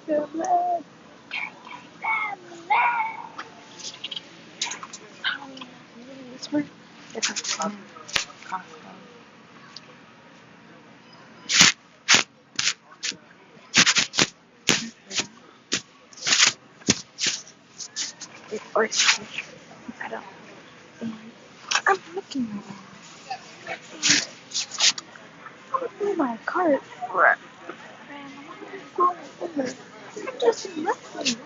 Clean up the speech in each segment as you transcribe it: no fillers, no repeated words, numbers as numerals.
Family. This one is a Costco. Or I don't. And I'm looking right now. And I'm going through my cart. And I'm going over. I'm just looking.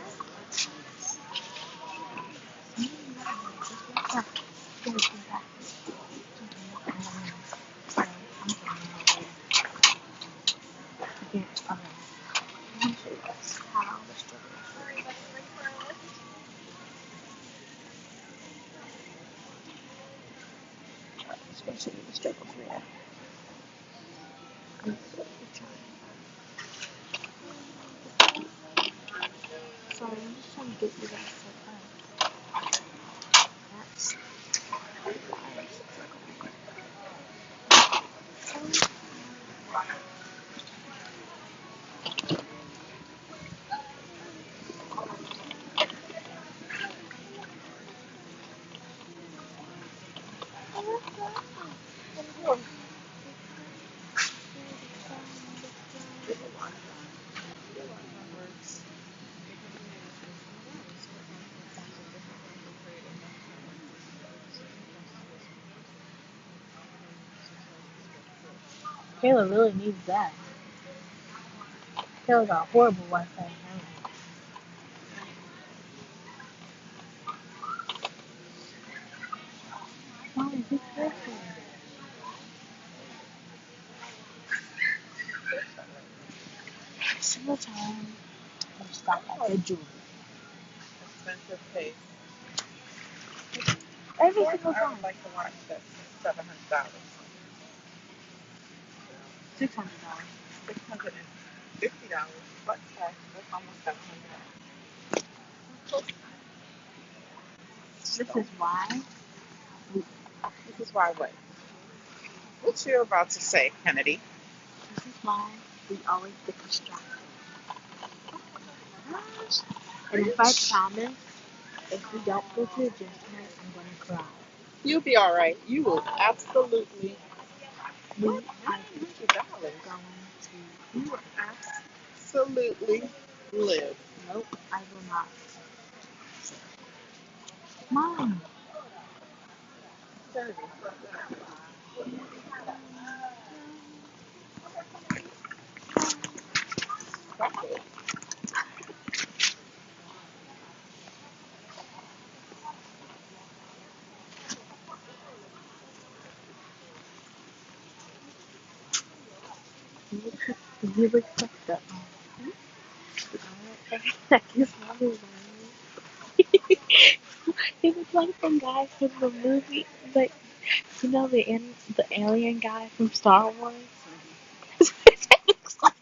Especially the struggles we have. I'm so sorry, I'm just trying to get you guys set up. That's Kayla really needs that. Kayla got horrible Wi-Fi. Mom, be careful. Single time, I stop at the jewelry. Expensive taste. Every single I time. would like to watch this. $700. $600. $650. What's that? That's almost $700. This is why. This is why what? What you're about to say, Kennedy? This is why we always get distracted. And if I promise, if we don't go to the gym tonight, I'm gonna cry. You'll be all right. You will absolutely. We What? are $900. going You will absolutely live. to. Nope, I will not. Mom. Service. Stop it. You look like the that his mom is wearing. He looks like the guy from the movie, like you know the alien guy from Star Wars. That's what it looks like.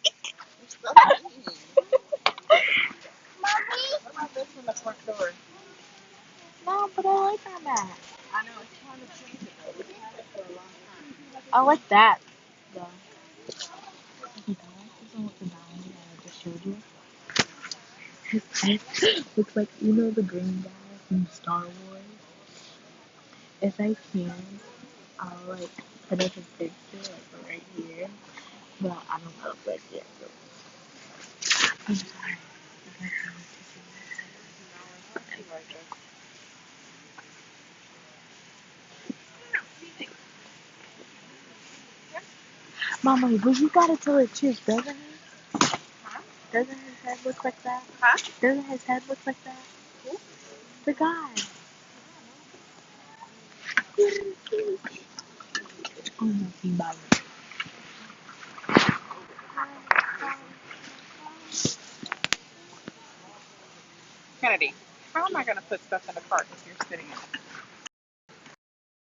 What about this in the front door? No, but I like that mat. I know it's trying to change it though. We've had it for a long time. I like that though. This one with the diamond that I just showed you. His head looks like you know the green guy from Star Wars. If I can, I'll like put up a picture like right here, but I don't know if I can. I'm sorry. Mama, but you gotta tell the truth, doesn't he? Huh? Doesn't his head look like that? Huh? Doesn't his head look like that? Who? The guy. Oh no, he bought it. Kennedy, how am I going to put stuff in the cart if you're sitting in it?